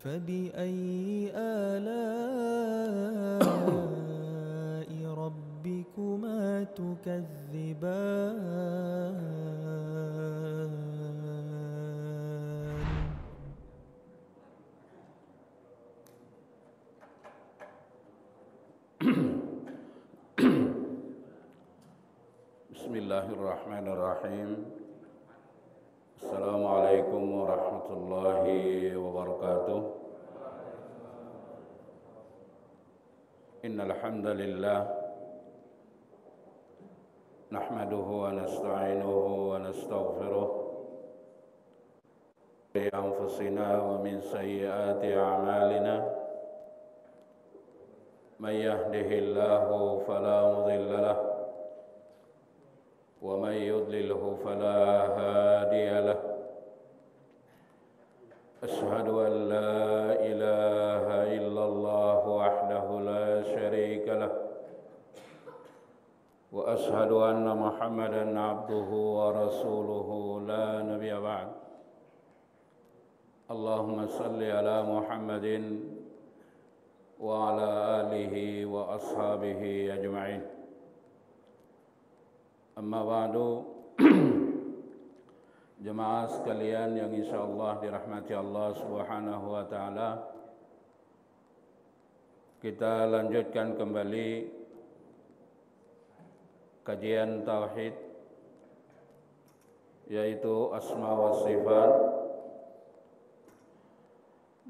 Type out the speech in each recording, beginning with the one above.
فبأي آلاء ربكما تكذبان Bismillahirrahmanirrahim. Assalamualaikum warahmatullahi wabarakatuh. Innal hamdalillah nahmaduhu wa nasta'inuhu wa nastaghfiruh bi anfusina wa min sayyiati a'malina may yahdihillahu fala mudilla lahu ومن يضلله فلا هادي له أشهد أن لا إله إلا الله وحده لا شريك له وأشهد أن محمدا عبده ورسوله لا نبي بعد اللهم صل على محمد وعلى آله وأصحابه أجمعين. Amma ba'du. Jemaah sekalian yang insyaallah dirahmati Allah Subhanahu wa taala, kita lanjutkan kembali kajian tauhid, yaitu asma wa sifat,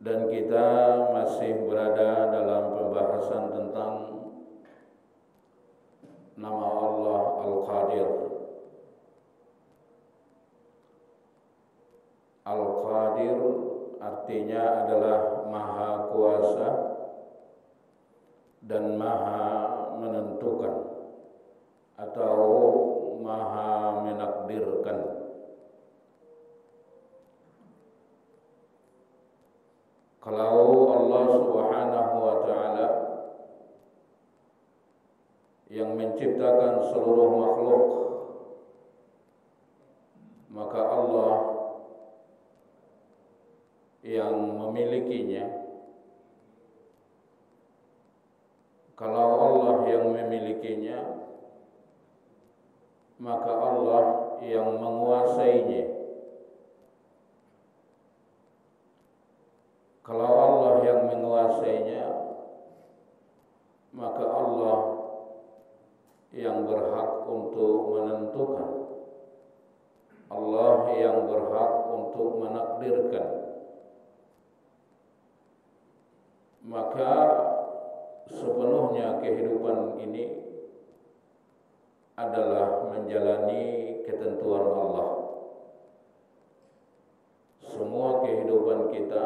dan kita masih berada dalam pembahasan tentang nama Allah Al-Qadir. Al-Qadir artinya adalah Maha Kuasa dan Maha Menentukan atau Maha Menakdirkan. Kalau Allah Subhanahu wa taala yang menciptakan seluruh makhluk, maka Allah yang memilikinya. Kalau Allah yang memilikinya, maka Allah yang menguasainya. Kalau Allah yang menguasainya, maka Allah yang berhak untuk menentukan, Allah yang berhak untuk menakdirkan. Maka sepenuhnya kehidupan ini adalah menjalani ketentuan Allah. Semua kehidupan kita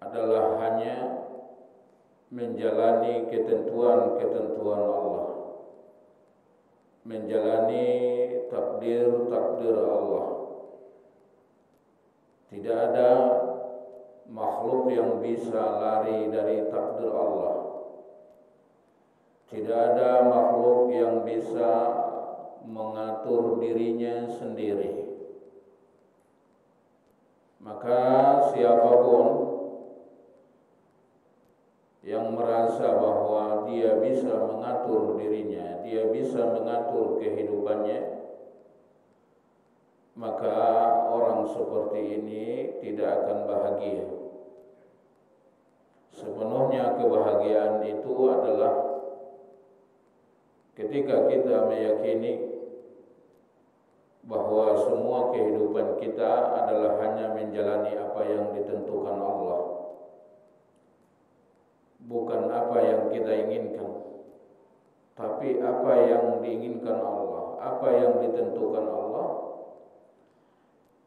adalah hanya menjalani ketentuan-ketentuan Allah, menjalani takdir-takdir Allah. Tidak ada makhluk yang bisa lari dari takdir Allah. Tidak ada makhluk yang bisa mengatur dirinya sendiri. Maka siapapun yang merasa bahwa dia bisa mengatur dirinya, dia bisa mengatur kehidupannya, maka orang seperti ini tidak akan bahagia. Sepenuhnya kebahagiaan itu adalah ketika kita meyakini bahwa semua kehidupan kita adalah hanya menjalani apa yang ditentukan Allah, bukan apa yang kita inginkan, tapi apa yang diinginkan Allah, apa yang ditentukan Allah,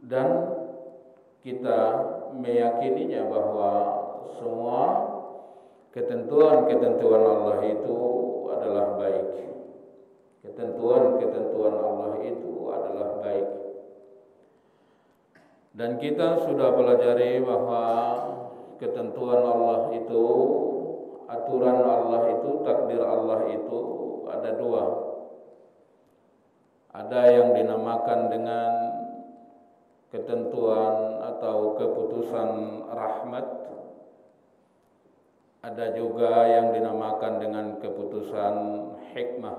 dan kita meyakininya bahwa semua ketentuan-ketentuan Allah itu adalah baik. Ketentuan-ketentuan Allah itu adalah baik. Dan kita sudah pelajari bahwa ketentuan Allah itu, aturan Allah itu, takdir Allah itu ada dua. Ada yang dinamakan dengan ketentuan atau keputusan rahmat, ada juga yang dinamakan dengan keputusan hikmah.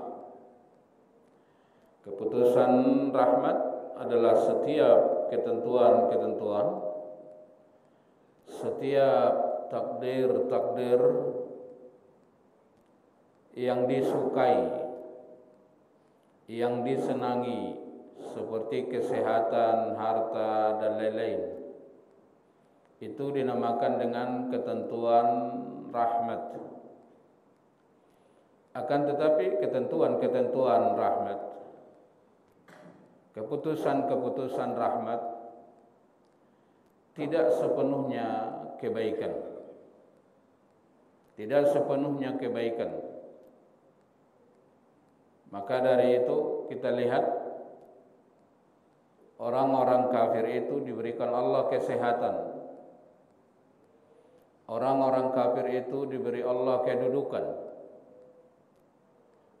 Keputusan rahmat adalah setiap ketentuan-ketentuan, setiap takdir-takdir yang disukai, yang disenangi, seperti kesehatan, harta, dan lain-lain. Itu dinamakan dengan ketentuan rahmat. Akan tetapi ketentuan-ketentuan rahmat, keputusan-keputusan rahmat tidak sepenuhnya kebaikan. Tidak sepenuhnya kebaikan. Maka dari itu kita lihat orang-orang kafir itu diberikan Allah kesehatan. Orang-orang kafir itu diberi Allah kedudukan.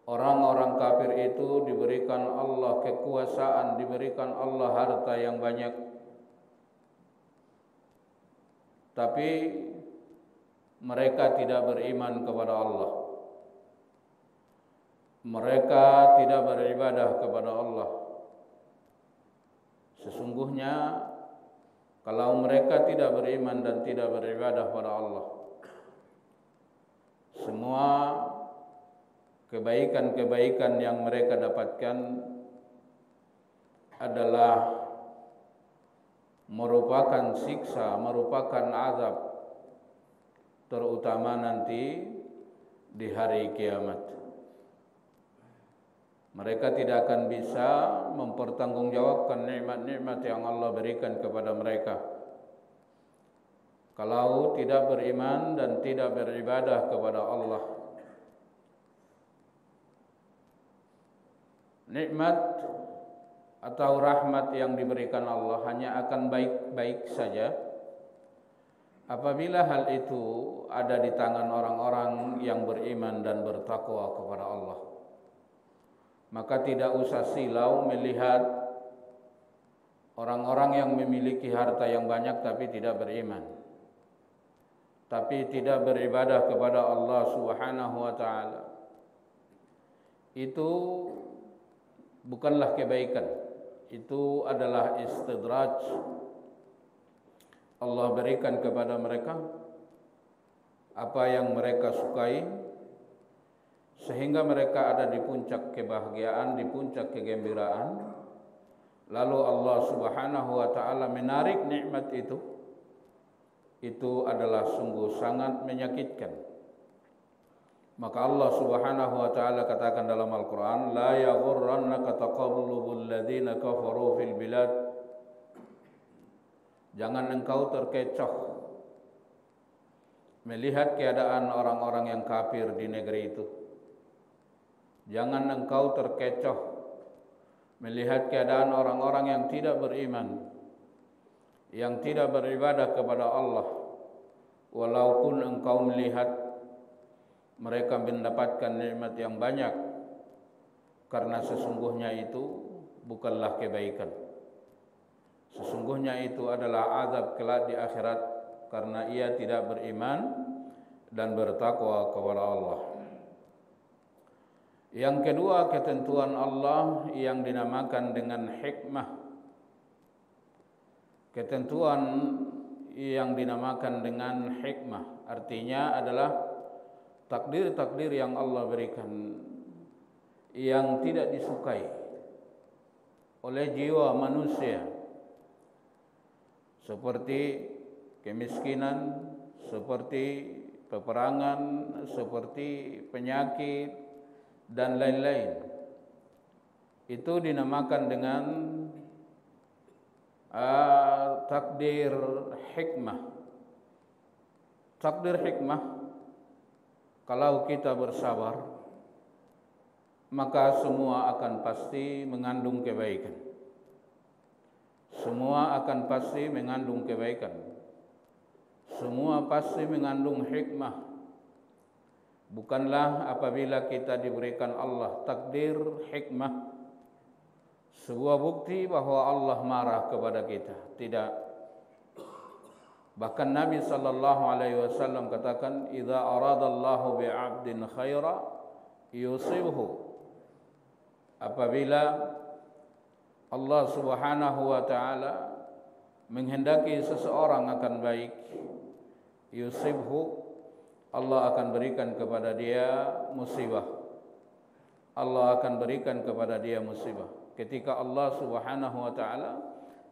Orang-orang kafir itu diberikan Allah kekuasaan, diberikan Allah harta yang banyak. Tapi mereka tidak beriman kepada Allah. Mereka tidak beribadah kepada Allah. Sesungguhnya kalau mereka tidak beriman dan tidak beribadah kepada Allah, semua kebaikan-kebaikan yang mereka dapatkan adalah merupakan siksa, merupakan azab, terutama nanti di hari kiamat. Mereka tidak akan bisa mempertanggungjawabkan nikmat-nikmat yang Allah berikan kepada mereka kalau tidak beriman dan tidak beribadah kepada Allah. Nikmat atau rahmat yang diberikan Allah hanya akan baik-baik saja apabila hal itu ada di tangan orang-orang yang beriman dan bertakwa kepada Allah. Maka tidak usah silau melihat orang-orang yang memiliki harta yang banyak tapi tidak beriman, tapi tidak beribadah kepada Allah Subhanahu wa taala. Itu bukanlah kebaikan. Itu adalah istidraj. Allah berikan kepada mereka apa yang mereka sukai, sehingga mereka ada di puncak kebahagiaan, di puncak kegembiraan. Lalu Allah Subhanahu wa taala menarik nikmat itu. Itu adalah sungguh sangat menyakitkan. Maka Allah Subhanahu wa taala katakan dalam Al-Qur'an, la yaghurrannaka taqallubul ladzina kafaru fil bilad. Jangan engkau terkecoh melihat keadaan orang-orang yang kafir di negeri itu. Jangan engkau terkecoh melihat keadaan orang-orang yang tidak beriman, yang tidak beribadah kepada Allah, walaupun engkau melihat mereka mendapatkan nikmat yang banyak, karena sesungguhnya itu bukanlah kebaikan. Sesungguhnya itu adalah azab kelak di akhirat, karena ia tidak beriman dan bertakwa kepada Allah. Yang kedua, ketentuan Allah yang dinamakan dengan hikmah. Ketentuan yang dinamakan dengan hikmah artinya adalah takdir-takdir yang Allah berikan yang tidak disukai oleh jiwa manusia, seperti kemiskinan, seperti peperangan, seperti penyakit, dan lain-lain. Itu dinamakan dengan takdir hikmah. Takdir hikmah, kalau kita bersabar, maka semua akan pasti mengandung kebaikan. Semua akan pasti mengandung kebaikan. Semua pasti mengandung hikmah. Bukanlah apabila kita diberikan Allah takdir hikmah, sebuah bukti bahwa Allah marah kepada kita. Tidak. Bahkan Nabi sallallahu alaihi wasallam katakan, "Idza aradallahu bi'abdin khaira yusibhu." Apabila Allah Subhanahu wa taala menghendaki seseorang akan baik, yusibhu, Allah akan berikan kepada dia musibah. Allah akan berikan kepada dia musibah. Ketika Allah Subhanahu wa taala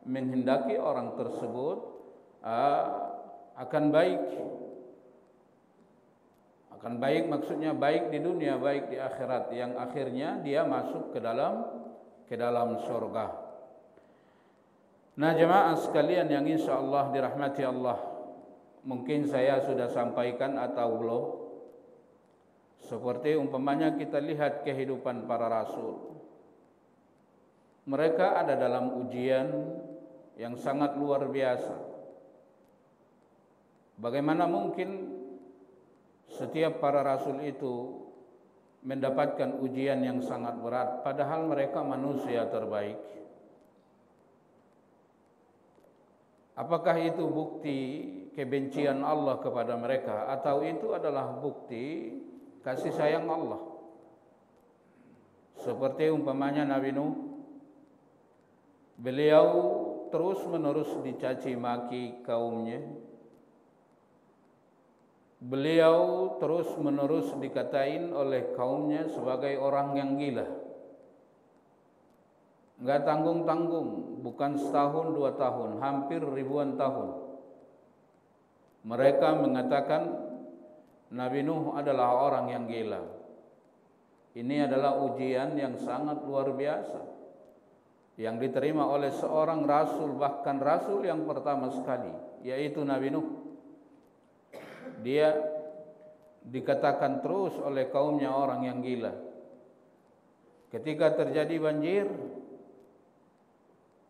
menghendaki orang tersebut akan baik. Akan baik maksudnya baik di dunia, baik di akhirat, yang akhirnya dia masuk ke dalam surga. Nah, jemaah sekalian yang insyaallah dirahmati Allah, mungkin saya sudah sampaikan atau belum. Seperti umpamanya kita lihat kehidupan para rasul. Mereka ada dalam ujian yang sangat luar biasa. Bagaimana mungkin setiap para rasul itu mendapatkan ujian yang sangat berat, padahal mereka manusia terbaik? Apakah itu bukti kebencian Allah kepada mereka, atau itu adalah bukti kasih sayang Allah? Seperti umpamanya Nabi Nuh, beliau terus-menerus dicaci maki kaumnya. Beliau terus-menerus dikatain oleh kaumnya sebagai orang yang gila. Enggak tanggung-tanggung, bukan setahun 2 tahun, hampir ribuan tahun. Mereka mengatakan Nabi Nuh adalah orang yang gila. Ini adalah ujian yang sangat luar biasa yang diterima oleh seorang rasul, bahkan rasul yang pertama sekali, yaitu Nabi Nuh. Dia dikatakan terus oleh kaumnya orang yang gila. Ketika terjadi banjir,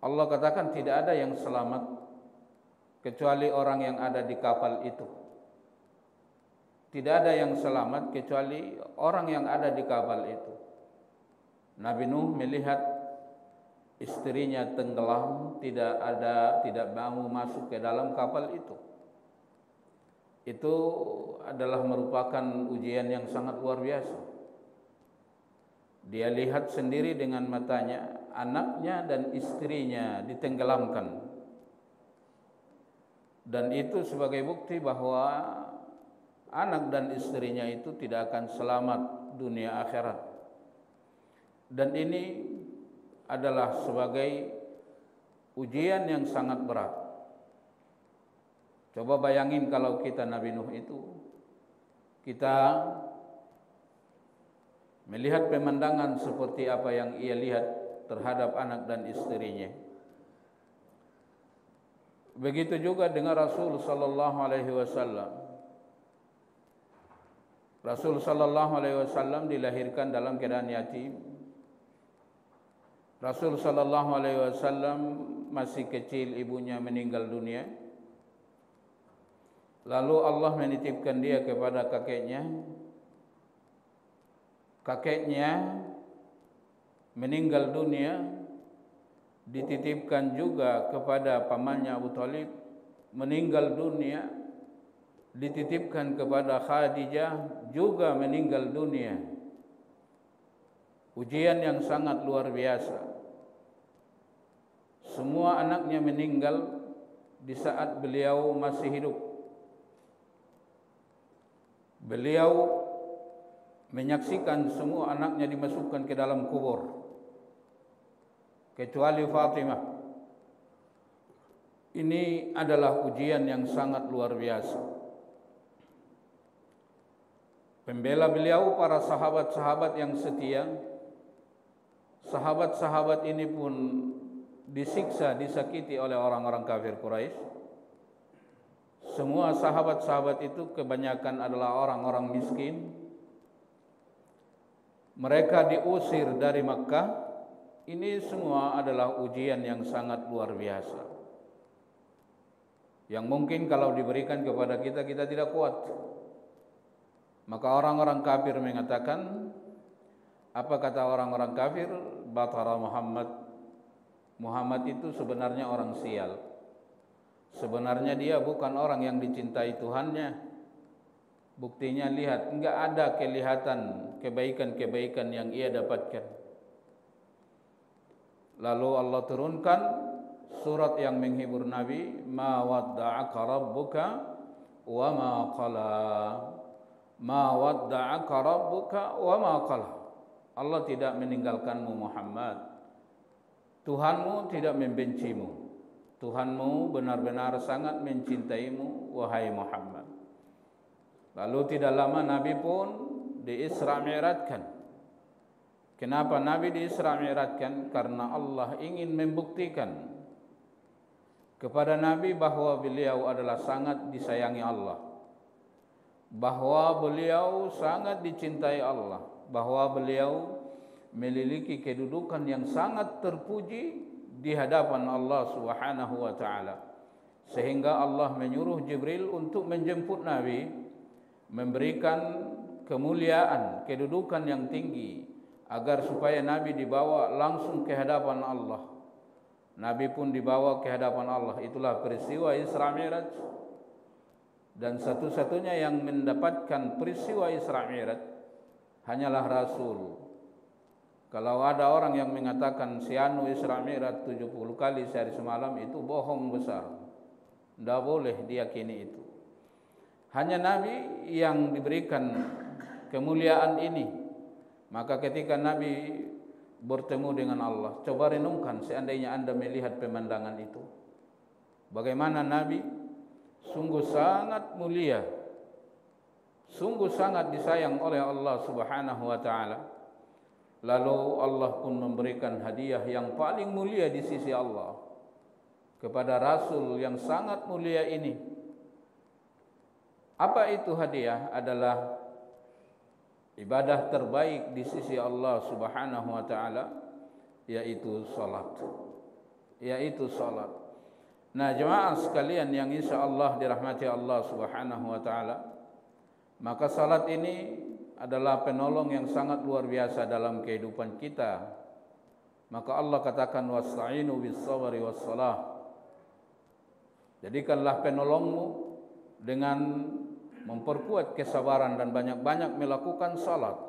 Allah katakan tidak ada yang selamat kecuali orang yang ada di kapal itu. Tidak ada yang selamat kecuali orang yang ada di kapal itu. Nabi Nuh melihat istrinya tenggelam, tidak mau masuk ke dalam kapal itu. Itu adalah merupakan ujian yang sangat luar biasa. Dia lihat sendiri dengan matanya, anaknya dan istrinya ditenggelamkan. Dan itu sebagai bukti bahwa anak dan istrinya itu tidak akan selamat dunia akhirat. Dan ini adalah sebagai ujian yang sangat berat. Coba bayangin kalau kita Nabi Nuh itu, kita melihat pemandangan seperti apa yang ia lihat terhadap anak dan istrinya. Begitu juga dengan Rasul sallallahu alaihi wasallam. Rasul sallallahu alaihi wasallam dilahirkan dalam keadaan yatim. Rasul sallallahu alaihi wasallam masih kecil, ibunya meninggal dunia. Lalu Allah menitipkan dia kepada kakeknya. Kakeknya meninggal dunia, dititipkan juga kepada pamannya Abu Thalib, meninggal dunia, dititipkan kepada Khadijah, juga meninggal dunia. Ujian yang sangat luar biasa. Semua anaknya meninggal di saat beliau masih hidup. Beliau menyaksikan semua anaknya dimasukkan ke dalam kubur, kecuali Fatimah. Ini adalah ujian yang sangat luar biasa. Pembela beliau para sahabat-sahabat yang setia. Sahabat-sahabat ini pun disiksa, disakiti oleh orang-orang kafir Quraisy. Semua sahabat-sahabat itu kebanyakan adalah orang-orang miskin. Mereka diusir dari Makkah. Ini semua adalah ujian yang sangat luar biasa, yang mungkin kalau diberikan kepada kita, kita tidak kuat. Maka orang-orang kafir mengatakan, apa kata orang-orang kafir? Batara Muhammad Muhammad itu sebenarnya orang sial. Sebenarnya dia bukan orang yang dicintai Tuhannya. Buktinya lihat, enggak ada kelihatan kebaikan-kebaikan yang ia dapatkan. Lalu Allah turunkan surat yang menghibur Nabi, ma wadda'aka rabbuka wa ma qala. Ma wadda'aka rabbuka wa ma qala. Allah tidak meninggalkanmu Muhammad. Tuhanmu tidak membencimu. Tuhanmu benar-benar sangat mencintaimu wahai Muhammad. Lalu tidak lama Nabi pun di-Isra Mi'rajkan. Kenapa Nabi di-Isra Mi'rajkan? Karena Allah ingin membuktikan kepada Nabi bahwa beliau adalah sangat disayangi Allah, bahwa beliau sangat dicintai Allah, bahwa beliau memiliki kedudukan yang sangat terpuji di hadapan Allah Subhanahu wa taala. Sehingga Allah menyuruh Jibril untuk menjemput Nabi, memberikan kemuliaan, kedudukan yang tinggi agar supaya Nabi dibawa langsung ke hadapan Allah. Nabi pun dibawa ke hadapan Allah. Itulah peristiwa Isra Mi'raj. Dan satu-satunya yang mendapatkan peristiwa Isra Mi'raj hanyalah Rasul. Kalau ada orang yang mengatakan si anu Isra Mi'raj 70 kali sehari semalam, itu bohong besar. Tidak boleh diyakini itu. Hanya Nabi yang diberikan kemuliaan ini. Maka ketika Nabi bertemu dengan Allah, coba renungkan seandainya Anda melihat pemandangan itu. Bagaimana Nabi sungguh sangat mulia, sungguh sangat disayang oleh Allah Subhanahu wa taala. Lalu Allah pun memberikan hadiah yang paling mulia di sisi Allah kepada Rasul yang sangat mulia ini. Apa itu hadiah? Adalah ibadah terbaik di sisi Allah Subhanahu wa taala, yaitu salat. Yaitu salat. Nah, jemaah sekalian yang insyaallah dirahmati Allah Subhanahu wa taala, maka salat ini adalah penolong yang sangat luar biasa dalam kehidupan kita. Maka Allah katakan wasta'inu bis-sabri was-salah. Jadikanlah penolongmu dengan memperkuat kesabaran dan banyak-banyak melakukan salat.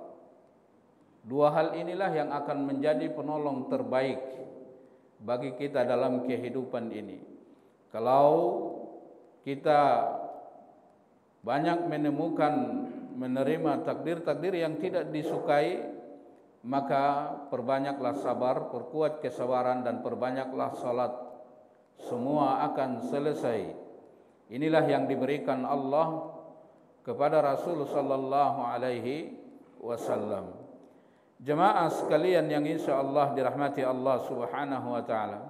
Dua hal inilah yang akan menjadi penolong terbaik bagi kita dalam kehidupan ini. Kalau kita banyak menerima takdir-takdir yang tidak disukai, maka perbanyaklah sabar, perkuat kesabaran dan perbanyaklah salat. Semua akan selesai. Inilah yang diberikan Allah kepada Rasul sallallahu alaihi wasallam. Jemaah sekalian yang insyaallah dirahmati Allah Subhanahu wa taala,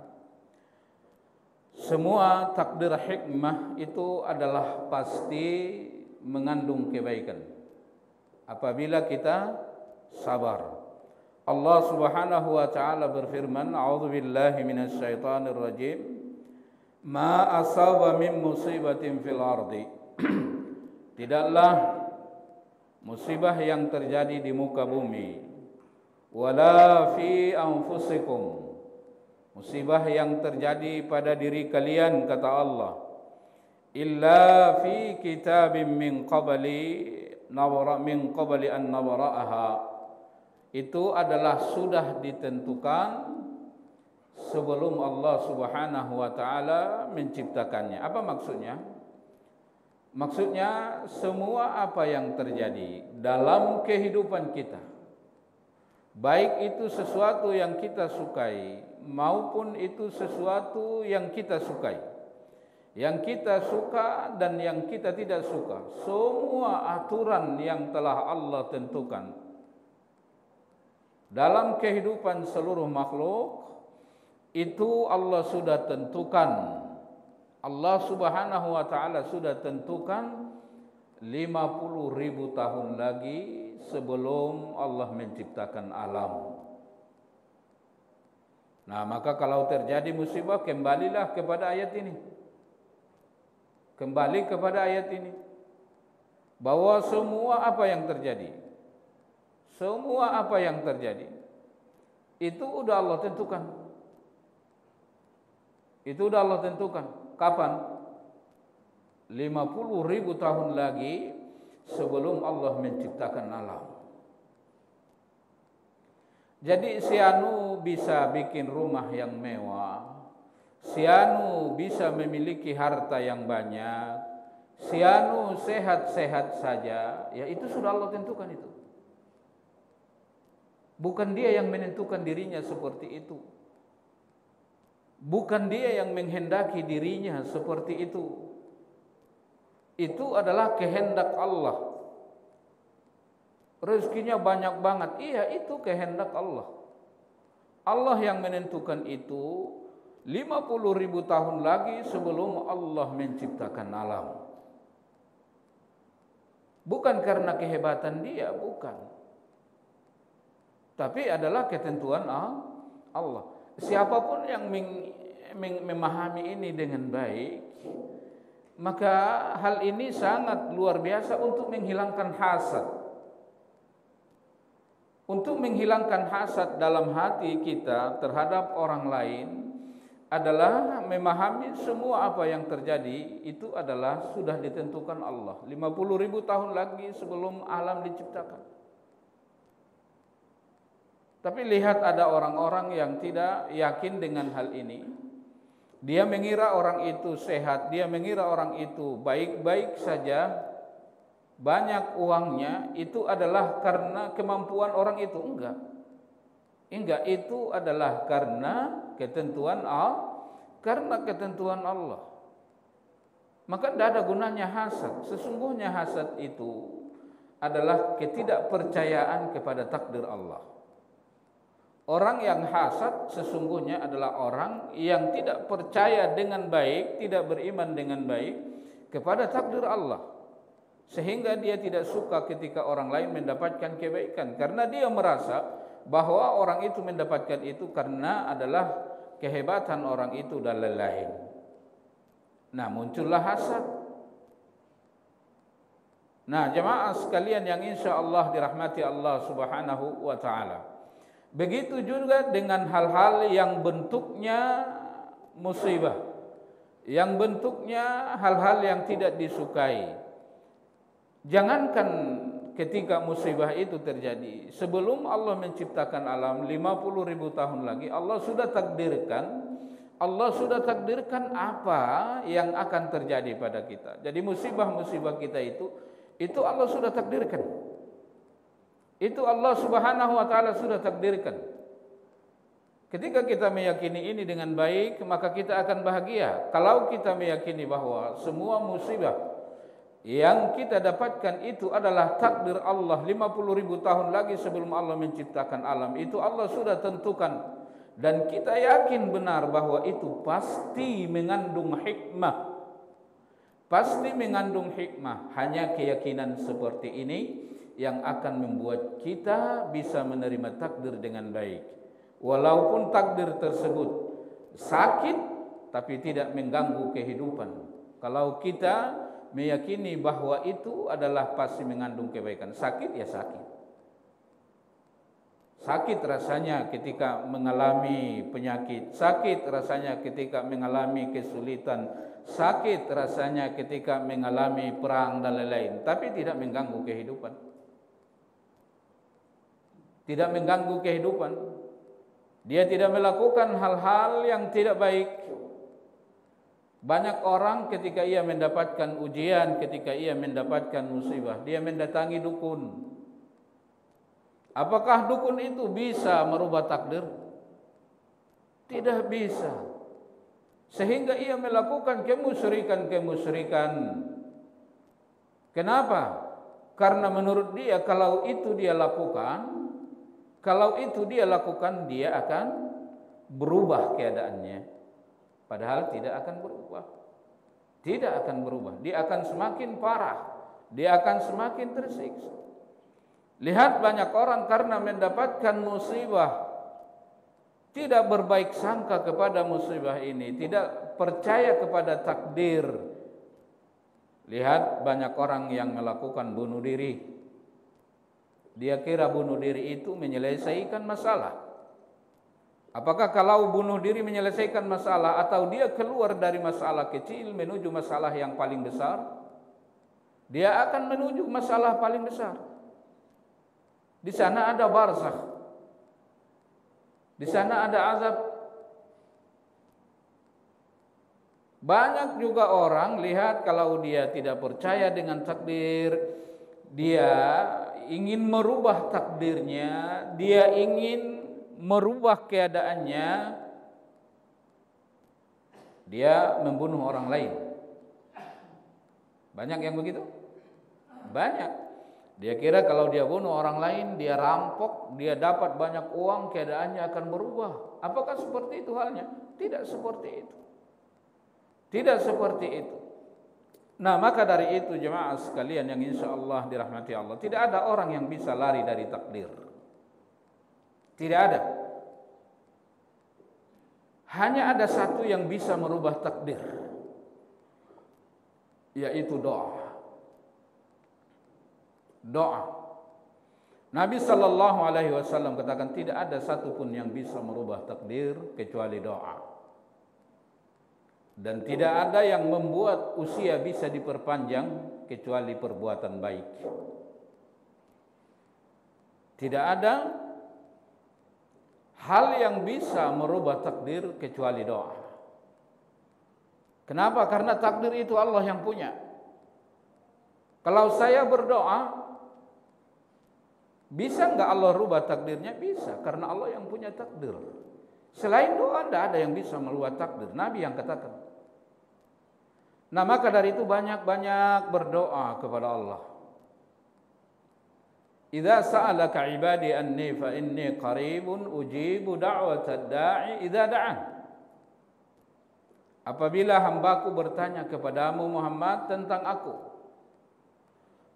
semua takdir hikmah itu adalah pasti mengandung kebaikan apabila kita sabar. Allah Subhanahu wa taala berfirman, a'udzubillahi minasyaitonir rajim, ma asaba min musibatin fil ardi. Tidaklah musibah yang terjadi di muka bumi, wala fi anfusikum, musibah yang terjadi pada diri kalian, kata Allah, illa fi kitabim min qabli an nabra'aha. Itu adalah sudah ditentukan sebelum Allah Subhanahu wa taala menciptakannya. Apa maksudnya? Maksudnya semua apa yang terjadi dalam kehidupan kita, baik itu sesuatu yang kita sukai maupun itu sesuatu yang kita sukai, yang kita suka dan yang kita tidak suka, semua aturan yang telah Allah tentukan dalam kehidupan seluruh makhluk itu Allah sudah tentukan. Allah Subhanahu wa taala sudah tentukan 50.000 tahun lagi sebelum Allah menciptakan alam. Nah, maka kalau terjadi musibah, kembalilah kepada ayat ini. Kembali kepada ayat ini. Bahwa semua apa yang terjadi, semua apa yang terjadi itu sudah Allah tentukan. Itu udah Allah tentukan. Kapan? 50.000 tahun lagi sebelum Allah menciptakan alam. Jadi si anu bisa bikin rumah yang mewah, si anu bisa memiliki harta yang banyak, si anu sehat-sehat saja, ya itu sudah Allah tentukan itu. Bukan dia yang menentukan dirinya seperti itu. Bukan dia yang menghendaki dirinya seperti itu. Itu adalah kehendak Allah. Rezekinya banyak banget. Iya, itu kehendak Allah. Allah yang menentukan itu 50.000 tahun lagi sebelum Allah menciptakan alam. Bukan karena kehebatan dia, bukan. Tapi adalah ketentuan Allah. Siapapun yang memahami ini dengan baik, maka hal ini sangat luar biasa untuk menghilangkan hasad. Untuk menghilangkan hasad dalam hati kita terhadap orang lain adalah memahami semua apa yang terjadi itu adalah sudah ditentukan Allah. 50.000 tahun lagi sebelum alam diciptakan. Tapi lihat ada orang-orang yang tidak yakin dengan hal ini. Dia mengira orang itu sehat, dia mengira orang itu baik-baik saja, banyak uangnya, itu adalah karena kemampuan orang itu. Enggak, itu adalah karena ketentuan Allah. Maka tidak ada gunanya hasad. Sesungguhnya hasad itu adalah ketidakpercayaan kepada takdir Allah. Orang yang hasad sesungguhnya adalah orang yang tidak percaya dengan baik, tidak beriman dengan baik kepada takdir Allah. Sehingga dia tidak suka ketika orang lain mendapatkan kebaikan, karena dia merasa bahwa orang itu mendapatkan itu karena adalah kehebatan orang itu dan lain-lain. Nah, muncullah hasad. Nah, jemaah sekalian yang insya Allah dirahmati Allah Subhanahu wa ta'ala. Begitu juga dengan hal-hal yang bentuknya musibah, yang bentuknya hal-hal yang tidak disukai. Jangankan ketika musibah itu terjadi, sebelum Allah menciptakan alam 50.000 tahun lagi Allah sudah takdirkan apa yang akan terjadi pada kita. Jadi musibah-musibah kita itu Allah sudah takdirkan. Itu Allah Subhanahu wa ta'ala sudah takdirkan. Ketika kita meyakini ini dengan baik, maka kita akan bahagia. Kalau kita meyakini bahwa semua musibah yang kita dapatkan itu adalah takdir Allah 50.000 tahun lagi sebelum Allah menciptakan alam, itu Allah sudah tentukan, dan kita yakin benar bahwa itu pasti mengandung hikmah. Pasti mengandung hikmah. Hanya keyakinan seperti ini yang akan membuat kita bisa menerima takdir dengan baik. Walaupun takdir tersebut sakit, tapi tidak mengganggu kehidupan. Kalau kita meyakini bahwa itu adalah pasti mengandung kebaikan. Sakit ya sakit. Sakit rasanya ketika mengalami penyakit. Sakit rasanya ketika mengalami kesulitan. Sakit rasanya ketika mengalami perang dan lain-lain. Tapi tidak mengganggu kehidupan. Tidak mengganggu kehidupan. Dia tidak melakukan hal-hal yang tidak baik. Banyak orang ketika ia mendapatkan ujian, ketika ia mendapatkan musibah, dia mendatangi dukun. Apakah dukun itu bisa merubah takdir? Tidak bisa. Sehingga ia melakukan kemusyrikan. Kenapa? Karena menurut dia kalau itu dia lakukan, dia akan berubah keadaannya. Padahal tidak akan berubah. Tidak akan berubah. Dia akan semakin parah. Dia akan semakin tersiksa. Lihat banyak orang karena mendapatkan musibah, tidak berbaik sangka kepada musibah ini, tidak percaya kepada takdir. Lihat banyak orang yang melakukan bunuh diri. Dia kira bunuh diri itu menyelesaikan masalah. Apakah kalau bunuh diri menyelesaikan masalah atau dia keluar dari masalah kecil menuju masalah yang paling besar? Dia akan menuju masalah paling besar. Di sana ada barzakh. Di sana ada azab. Banyak juga orang lihat kalau dia tidak percaya dengan takdir, dia ingin merubah takdirnya, dia ingin merubah keadaannya, dia membunuh orang lain. Banyak yang begitu? Banyak. Dia kira kalau dia bunuh orang lain, dia rampok, dia dapat banyak uang, keadaannya akan berubah. Apakah seperti itu halnya? Tidak seperti itu. Tidak seperti itu. Nah, maka dari itu jemaah sekalian yang insya Allah dirahmati Allah, tidak ada orang yang bisa lari dari takdir. Tidak ada. Hanya ada satu yang bisa merubah takdir, yaitu doa. Doa. Nabi SAW katakan tidak ada satupun yang bisa merubah takdir kecuali doa. Dan tidak ada yang membuat usia bisa diperpanjang kecuali perbuatan baik. Tidak ada hal yang bisa merubah takdir kecuali doa. Kenapa? Karena takdir itu Allah yang punya. Kalau saya berdoa, bisa enggak Allah rubah takdirnya? Bisa, karena Allah yang punya takdir. Selain doa tidak ada yang bisa merubah takdir. Nabi yang katakan. Nah, maka dari itu banyak-banyak berdoa kepada Allah. Idza sa'alaka 'ibadi anni fa inni qaribun ujibu da'watad da'i idza da'an. Apabila hambaku bertanya kepadamu Muhammad tentang aku,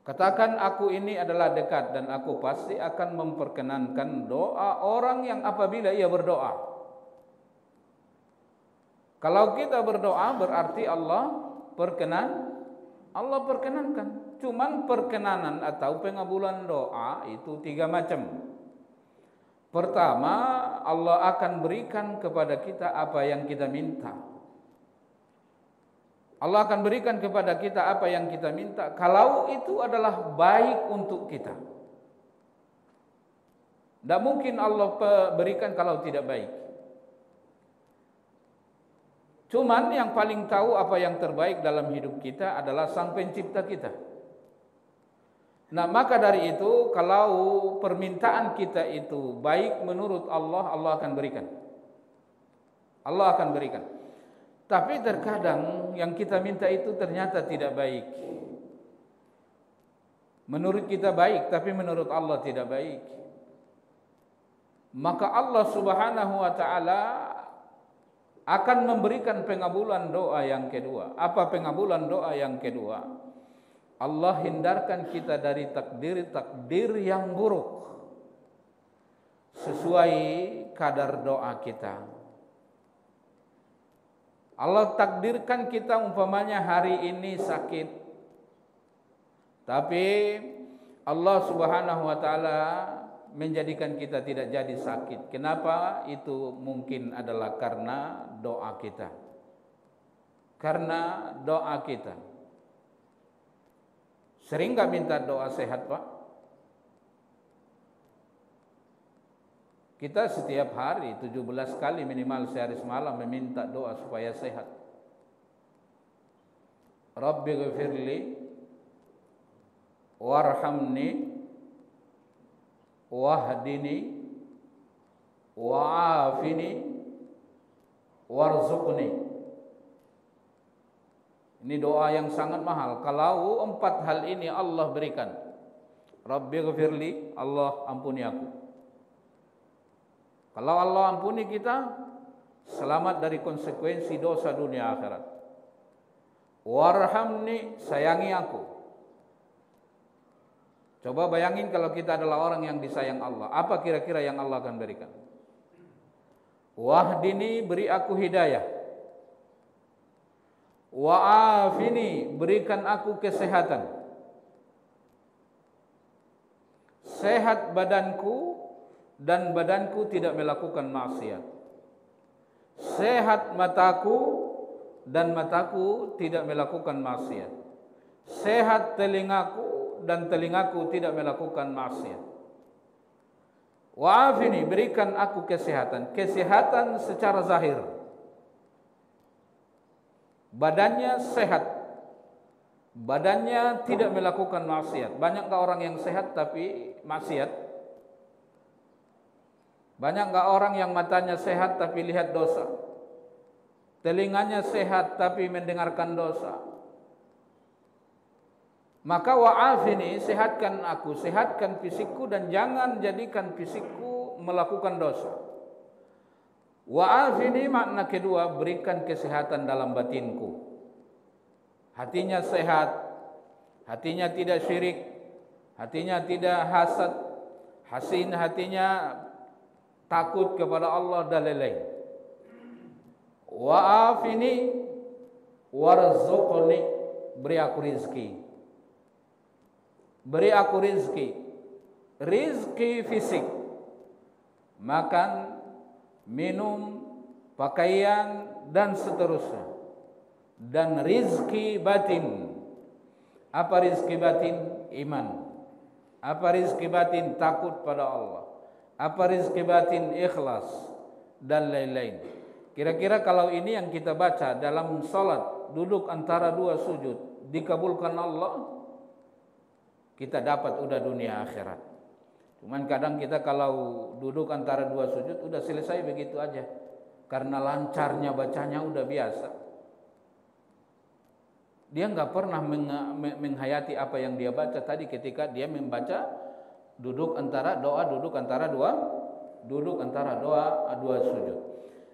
katakan aku ini adalah dekat dan aku pasti akan memperkenankan doa orang yang apabila ia berdoa. Kalau kita berdoa berarti Allah perkenankan. Cuman perkenanan atau pengabulan doa itu 3 macam. Pertama, Allah akan berikan kepada kita apa yang kita minta. Allah akan berikan kepada kita apa yang kita minta kalau itu adalah baik untuk kita. Tidak mungkin Allah berikan kalau tidak baik. Cuman yang paling tahu apa yang terbaik dalam hidup kita adalah Sang Pencipta kita. Nah, maka dari itu kalau permintaan kita itu baik menurut Allah, Allah akan berikan. Allah akan berikan. Tapi terkadang yang kita minta itu ternyata tidak baik. Menurut kita baik, tapi menurut Allah tidak baik. Maka Allah Subhanahu wa taala akan memberikan pengabulan doa yang kedua. Apa pengabulan doa yang kedua? Allah hindarkan kita dari takdir yang buruk sesuai kadar doa kita. Allah takdirkan kita umpamanya hari ini sakit, tapi Allah Subhanahu wa taala menjadikan kita tidak jadi sakit. Kenapa? Itu mungkin adalah karena doa kita. Karena doa kita. Sering gak minta doa sehat, Pak? Kita setiap hari 17 kali minimal sehari semalam meminta doa supaya sehat. Rabbi ghfirli warhamni wahdini wa'afini warzuqni. Ini doa yang sangat mahal. Kalau 4 hal ini Allah berikan, Rabbi ghfirli, Allah ampuni aku. Kalau Allah ampuni kita, selamat dari konsekuensi dosa dunia akhirat. Warhamni, sayangi aku. Coba bayangin kalau kita adalah orang yang disayang Allah, apa kira-kira yang Allah akan berikan? Wahdini, beri aku hidayah. Wa'afini, berikan aku kesehatan. Sehat badanku dan badanku tidak melakukan maksiat. Sehat mataku dan mataku tidak melakukan maksiat. Sehat telingaku dan telingaku tidak melakukan maksiat. Wa'afini, berikan aku kesehatan. Kesehatan secara zahir. Badannya sehat. Badannya tidak melakukan maksiat. Banyak orang yang sehat tapi maksiat? Banyak orang yang matanya sehat tapi lihat dosa? Telinganya sehat tapi mendengarkan dosa? Maka wa'afini, sehatkan aku, sehatkan fisikku dan jangan jadikan fisikku melakukan dosa. Wa'afini makna kedua, berikan kesehatan dalam batinku. Hatinya sehat, hatinya tidak syirik, hatinya tidak hasad, hatinya takut kepada Allah dan lain-lain. Wa'afini warzuqni, beri aku rizki. Beri aku rizki. Rizki fisik, makan, minum, pakaian dan seterusnya. Dan rizki batin. Apa rizki batin? Iman. Apa rizki batin? Takut pada Allah. Apa rizki batin? Ikhlas dan lain-lain. Kira-kira kalau ini yang kita baca dalam salat, duduk antara dua sujud, dikabulkan Allah, kita dapat udah dunia akhirat. Cuman kadang kita kalau duduk antara dua sujud udah selesai begitu aja, karena lancarnya bacanya udah biasa. Dia nggak pernah menghayati apa yang dia baca tadi ketika dia membaca duduk antara doa, duduk antara dua sujud.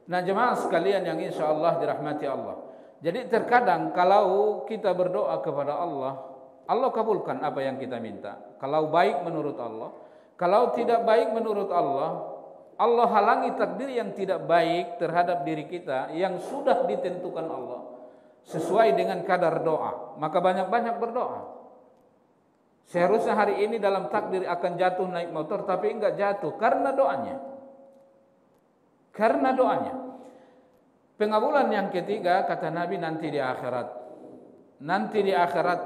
Nah jemaah sekalian yang insya Allah dirahmati Allah. Jadi terkadang kalau kita berdoa kepada Allah, Allah kabulkan apa yang kita minta. Kalau baik menurut Allah, kalau tidak baik menurut Allah, Allah halangi takdir yang tidak baik terhadap diri kita yang sudah ditentukan Allah sesuai dengan kadar doa. Maka banyak-banyak berdoa. Seharusnya hari ini dalam takdir akan jatuh naik motor, tapi enggak jatuh karena doanya. Karena doanya. Pengabulan yang ketiga kata Nabi nanti di akhirat. Nanti di akhirat.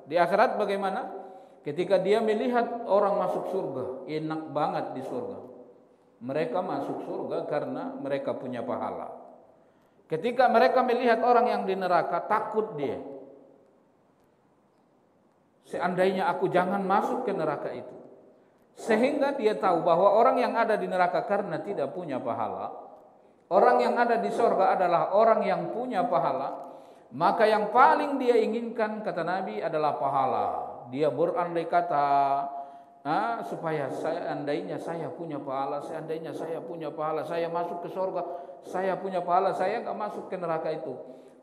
Di akhirat bagaimana? Ketika dia melihat orang masuk surga, enak banget di surga. Mereka masuk surga karena mereka punya pahala. Ketika mereka melihat orang yang di neraka, takut dia. Seandainya aku jangan masuk ke neraka itu. Sehingga dia tahu bahwa orang yang ada di neraka karena tidak punya pahala, orang yang ada di surga adalah orang yang punya pahala. Maka yang paling dia inginkan kata Nabi adalah pahala. Dia berandai kata supaya seandainya saya punya pahala, seandainya saya punya pahala, saya masuk ke surga, saya punya pahala, saya enggak masuk ke neraka itu.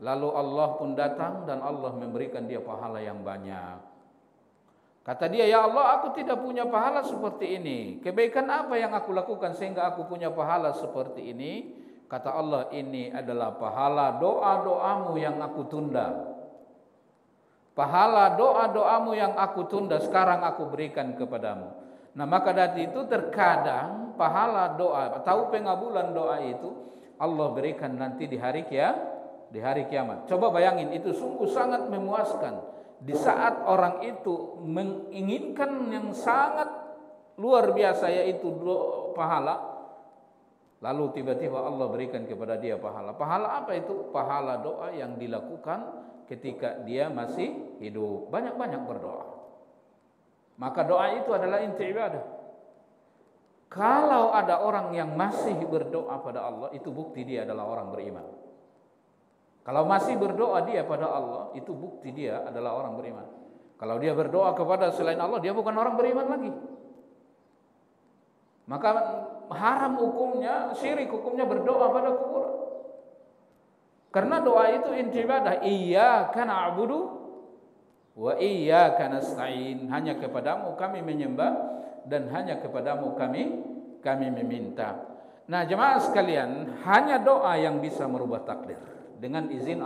Lalu Allah pun datang dan Allah memberikan dia pahala yang banyak. Kata dia, ya Allah, aku tidak punya pahala seperti ini. Kebaikan apa yang aku lakukan sehingga aku punya pahala seperti ini? Kata Allah, ini adalah pahala doa-doamu yang aku tunda. Pahala doa-doamu yang aku tunda sekarang aku berikan kepadamu. Nah maka dari itu terkadang pahala doa atau pengabulan doa itu Allah berikan nanti di hari kiamat. Coba bayangin, itu sungguh sangat memuaskan. Di saat orang itu menginginkan yang sangat luar biasa yaitu pahala, lalu tiba-tiba Allah berikan kepada dia pahala. Pahala apa itu? Pahala doa yang dilakukan ketika dia masih hidup. Banyak-banyak berdoa. Maka doa itu adalah inti ibadah. Kalau ada orang yang masih berdoa pada Allah, itu bukti dia adalah orang beriman. Kalau masih berdoa dia pada Allah, itu bukti dia adalah orang beriman. Kalau dia berdoa kepada selain Allah, dia bukan orang beriman lagi. Maka haram hukumnya, syirik hukumnya berdoa pada kuburan. Karena doa itu inti ibadah. Iyyaka na'budu wa iyyaka nasta'in. Hanya kepadamu kami menyembah dan hanya kepadamu kami meminta. Nah, jemaah sekalian, hanya doa yang bisa merubah takdir dengan izin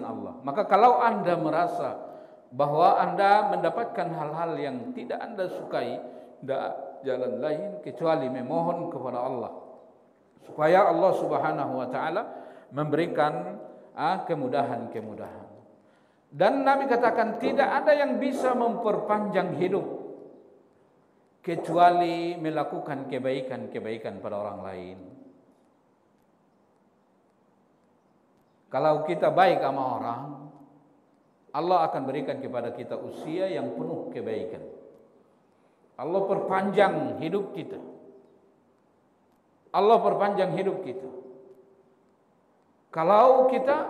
Allah. Maka kalau Anda merasa bahwa Anda mendapatkan hal-hal yang tidak Anda sukai, tidak jalan lain kecuali memohon kepada Allah supaya Allah Subhanahu wa taala memberikan kemudahan-kemudahan. Dan Nabi katakan tidak ada yang bisa memperpanjang hidup kecuali melakukan kebaikan-kebaikan pada orang lain. Kalau kita baik sama orang, Allah akan berikan kepada kita usia yang penuh kebaikan. Allah perpanjang hidup kita. Allah perpanjang hidup kita. Kalau kita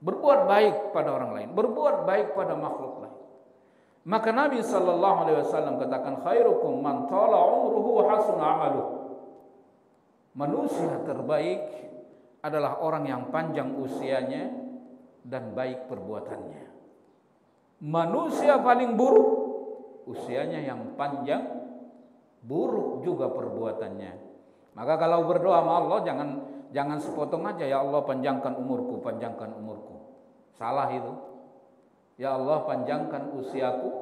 berbuat baik pada orang lain, berbuat baik pada makhluk lain, maka Nabi sallallahu alaihi wasallam katakan khairukum man tala umruhu wa hasuna amaluhu. Manusia terbaik adalah orang yang panjang usianya dan baik perbuatannya. Manusia paling buruk usianya yang panjang, buruk juga perbuatannya. Maka kalau berdoa sama Allah jangan sepotong aja, ya Allah panjangkan umurku, panjangkan umurku. Salah itu. Ya Allah panjangkan usiaku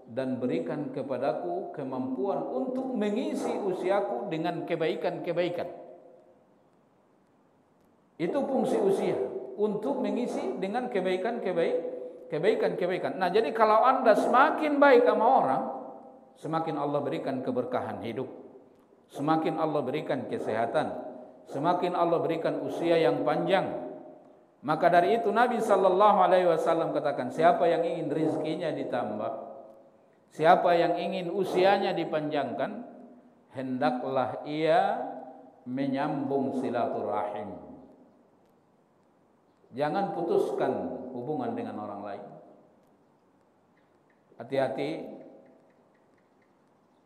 dan berikan kepadaku kemampuan untuk mengisi usiaku dengan kebaikan-kebaikan. Itu fungsi usia, untuk mengisi dengan kebaikan-kebaikan. Nah, jadi kalau Anda semakin baik sama orang, semakin Allah berikan keberkahan hidup, semakin Allah berikan kesehatan, semakin Allah berikan usia yang panjang. Maka dari itu Nabi sallallahu alaihi wasallam katakan, siapa yang ingin rezekinya ditambah, siapa yang ingin usianya dipanjangkan, hendaklah ia menyambung silaturahim. Jangan putuskan hubungan dengan orang lain. Hati-hati.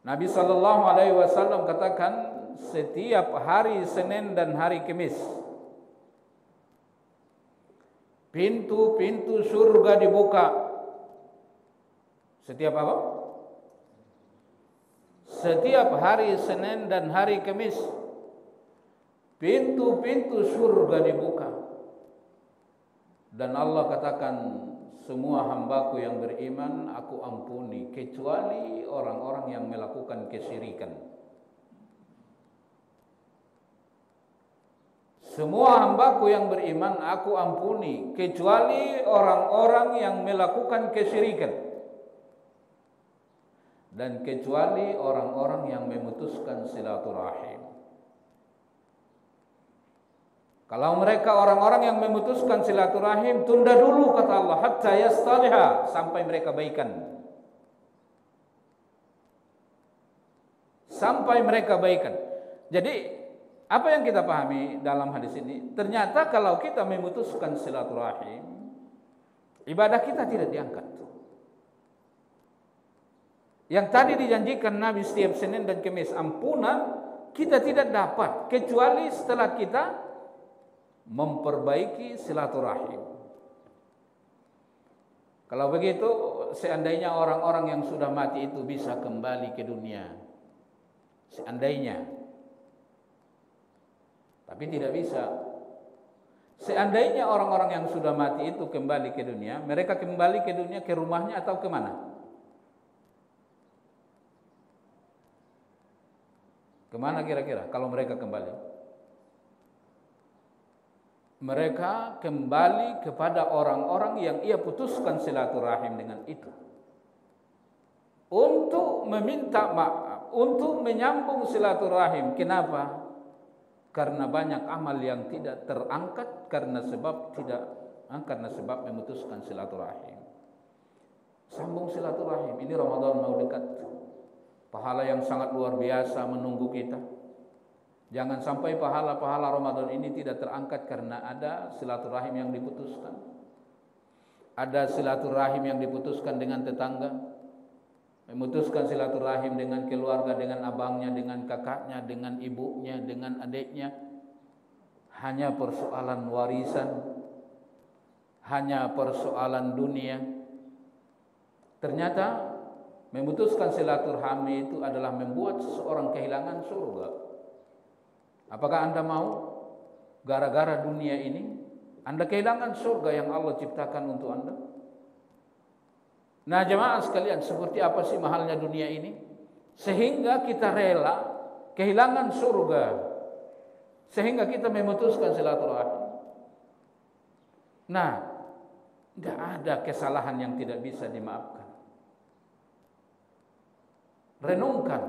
Nabi sallallahu alaihi wasallam katakan, setiap hari Senin dan hari Kamis pintu-pintu surga dibuka. Setiap apa? Setiap hari Senin dan hari Kamis pintu-pintu surga dibuka. Dan Allah katakan, semua hambaku yang beriman aku ampuni, kecuali orang-orang yang melakukan kesyirikan. Semua hambaku yang beriman aku ampuni, kecuali orang-orang yang melakukan kesyirikan. Dan kecuali orang-orang yang memutuskan silaturahim. Kalau mereka orang-orang yang memutuskan silaturahim, tunda dulu kata Allah, hatta yastaliha, sampai mereka baikan. Sampai mereka baikan. Jadi apa yang kita pahami dalam hadis ini? Ternyata kalau kita memutuskan silaturahim, ibadah kita tidak diangkat. Yang tadi dijanjikan Nabi setiap Senin dan Kamis ampunan, kita tidak dapat kecuali setelah kita memperbaiki silaturahim. Kalau begitu, seandainya orang-orang yang sudah mati itu bisa kembali ke dunia, seandainya, tapi tidak bisa. Seandainya orang-orang yang sudah mati itu kembali ke dunia, mereka kembali ke dunia, ke rumahnya atau ke mana? Kemana kira-kira kalau mereka kembali? Mereka kembali kepada orang-orang yang ia putuskan silaturahim dengan itu, untuk meminta maaf, untuk menyambung silaturahim. Kenapa? Karena banyak amal yang tidak terangkat karena sebab memutuskan silaturahim. Sambung silaturahim. Ini Ramadan mau dekat, pahala yang sangat luar biasa menunggu kita. Jangan sampai pahala-pahala Ramadan ini tidak terangkat karena ada silaturahim yang diputuskan. Ada silaturahim yang diputuskan dengan tetangga, memutuskan silaturahim dengan keluarga, dengan abangnya, dengan kakaknya, dengan ibunya, dengan adiknya. Hanya persoalan warisan, hanya persoalan dunia. Ternyata memutuskan silaturahmi itu adalah membuat seseorang kehilangan surga. Apakah Anda mau gara-gara dunia ini Anda kehilangan surga yang Allah ciptakan untuk Anda? Nah, jemaah sekalian, seperti apa sih mahalnya dunia ini sehingga kita rela kehilangan surga sehingga kita memutuskan silaturahim. Nah, tidak ada kesalahan yang tidak bisa dimaafkan. Renungkan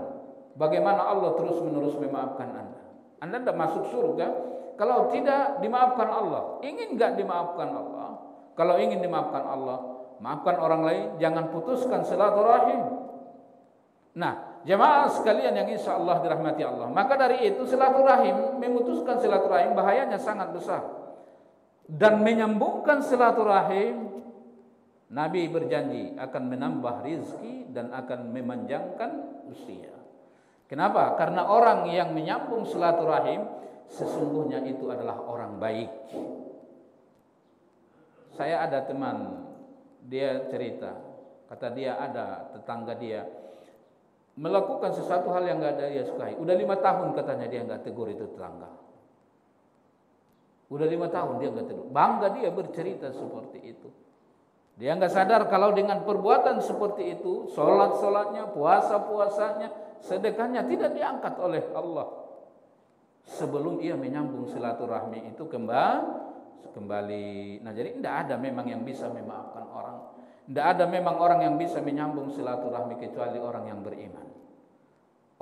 bagaimana Allah terus-menerus memaafkan Anda. Anda tidak masuk surga kalau tidak dimaafkan Allah. Ingin enggak dimaafkan Allah? Kalau ingin dimaafkan Allah, maafkan orang lain, jangan putuskan silaturahim. Nah, jemaah sekalian yang insya Allah dirahmati Allah, maka dari itu silaturahim, memutuskan silaturahim bahayanya sangat besar. Dan menyambungkan silaturahim, Nabi berjanji akan menambah rizki dan akan memanjangkan usia. Kenapa? Karena orang yang menyambung silaturahim sesungguhnya itu adalah orang baik. Saya ada teman, dia cerita, kata dia ada tetangga dia melakukan sesuatu hal yang enggak dia sukai. Udah 5 tahun katanya dia enggak tegur itu tetangga. Udah 5 tahun dia enggak tegur. Bangga dia bercerita seperti itu. Dia enggak sadar kalau dengan perbuatan seperti itu, sholat-sholatnya, puasa-puasanya, sedekahnya tidak diangkat oleh Allah. Sebelum ia menyambung silaturahmi itu kembali. Nah, jadi tidak ada memang yang bisa memaafkan orang. Tidak ada memang orang yang bisa menyambung silaturahmi kecuali orang yang beriman.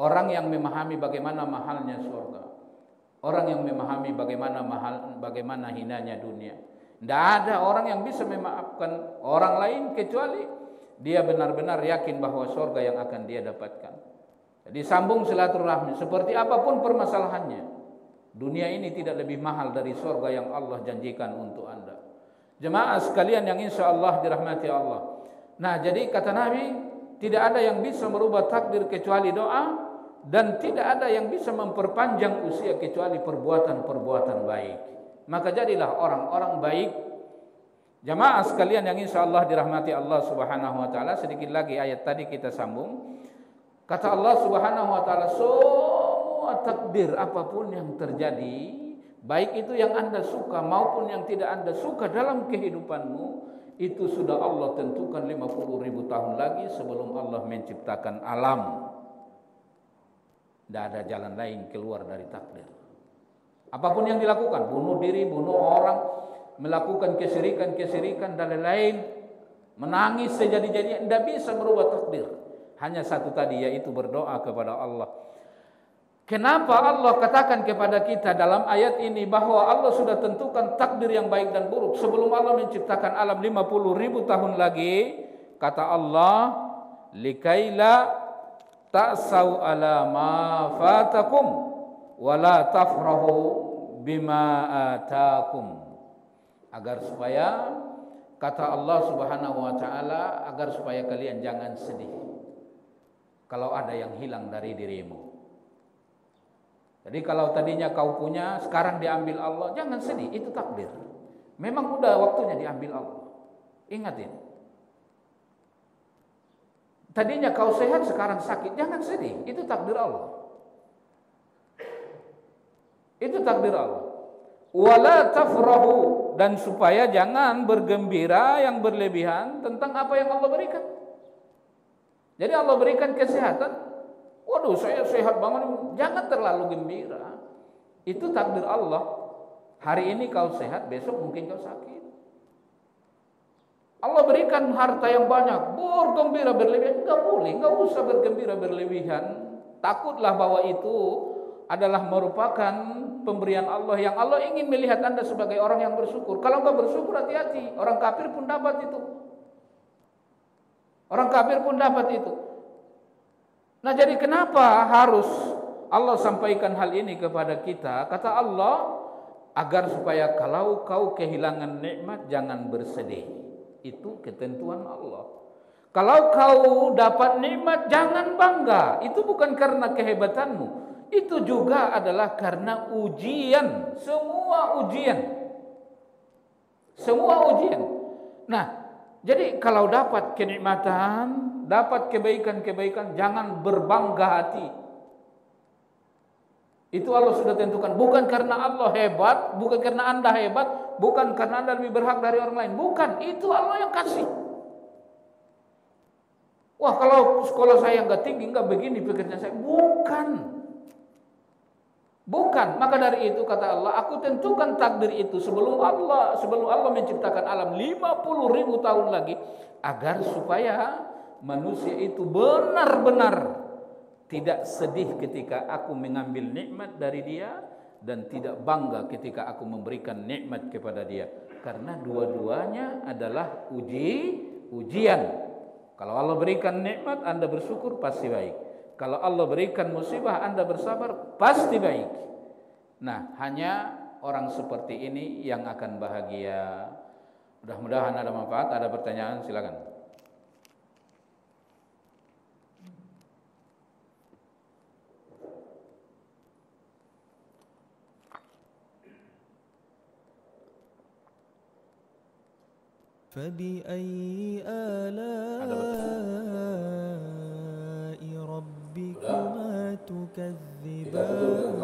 Orang yang memahami bagaimana mahalnya surga. Orang yang memahami bagaimana hinanya dunia. Tidak ada orang yang bisa memaafkan orang lain kecuali dia benar-benar yakin bahwa surga yang akan dia dapatkan. Jadi sambung silaturahmi seperti apapun permasalahannya. Dunia ini tidak lebih mahal dari surga yang Allah janjikan untuk Anda. Jemaah sekalian yang insya Allah dirahmati Allah. Nah, jadi kata Nabi, tidak ada yang bisa merubah takdir kecuali doa, dan tidak ada yang bisa memperpanjang usia kecuali perbuatan-perbuatan baik. Maka jadilah orang-orang baik. Jemaah sekalian yang insya Allah dirahmati Allah Subhanahu wa taala, sedikit lagi ayat tadi kita sambung. Kata Allah Subhanahu wa taala, semua takdir apapun yang terjadi, baik itu yang Anda suka maupun yang tidak Anda suka dalam kehidupanmu, itu sudah Allah tentukan 50.000 tahun lagi sebelum Allah menciptakan alam. Tidak ada jalan lain keluar dari takdir. Apapun yang dilakukan, bunuh diri, bunuh orang, melakukan kesirikan dan lain-lain, menangis sejadi-jadinya, tidak bisa merubah takdir. Hanya satu tadi, yaitu berdoa kepada Allah. Kenapa Allah katakan kepada kita dalam ayat ini bahwa Allah sudah tentukan takdir yang baik dan buruk sebelum Allah menciptakan alam 50.000 tahun lagi? Kata Allah, likaila ta'sau ala ma fatakum wa la tafrahu bima atakum. Agar supaya, kata Allah Subhanahu wa taala, agar supaya kalian jangan sedih kalau ada yang hilang dari dirimu. Jadi kalau tadinya kau punya, sekarang diambil Allah, jangan sedih, itu takdir. Memang udah waktunya diambil Allah. Ingat ini. Tadinya kau sehat, sekarang sakit, jangan sedih, itu takdir Allah. Itu takdir Allah. Wala tafrahu, dan supaya jangan bergembira yang berlebihan tentang apa yang Allah berikan. Jadi Allah berikan kesehatan, waduh saya sehat banget, jangan terlalu gembira. Itu takdir Allah. Hari ini kau sehat, besok mungkin kau sakit. Allah berikan harta yang banyak, bergembira berlebihan, enggak boleh, enggak usah bergembira berlebihan. Takutlah bahwa itu adalah merupakan pemberian Allah yang Allah ingin melihat Anda sebagai orang yang bersyukur. Kalau enggak bersyukur, hati-hati, orang kafir pun dapat itu. Orang kafir pun dapat itu. Nah, jadi kenapa harus Allah sampaikan hal ini kepada kita? Kata Allah, agar supaya kalau kau kehilangan nikmat jangan bersedih. Itu ketentuan Allah. Kalau kau dapat nikmat jangan bangga. Itu bukan karena kehebatanmu. Itu juga adalah karena ujian. Semua ujian. Semua ujian. Nah, jadi kalau dapat kenikmatan, dapat kebaikan-kebaikan, jangan berbangga hati. Itu Allah sudah tentukan. Bukan karena Allah hebat, bukan karena Anda hebat, bukan karena Anda lebih berhak dari orang lain. Bukan, itu Allah yang kasih. Wah, kalau sekolah saya enggak tinggi, enggak begini pekerjaan saya. Bukan. Bukan. Maka dari itu kata Allah, aku tentukan takdir itu sebelum Allah menciptakan alam 50.000 tahun lagi, agar supaya manusia itu benar-benar tidak sedih ketika aku mengambil nikmat dari dia, dan tidak bangga ketika aku memberikan nikmat kepada dia. Karena dua-duanya adalah ujian. Kalau Allah berikan nikmat, Anda bersyukur, pasti baik. Kalau Allah berikan musibah, Anda bersabar, pasti baik. Nah, hanya orang seperti ini yang akan bahagia. Mudah-mudahan ada manfaat. Ada pertanyaan, silakan. فبأي آلاء ربكما تكذبان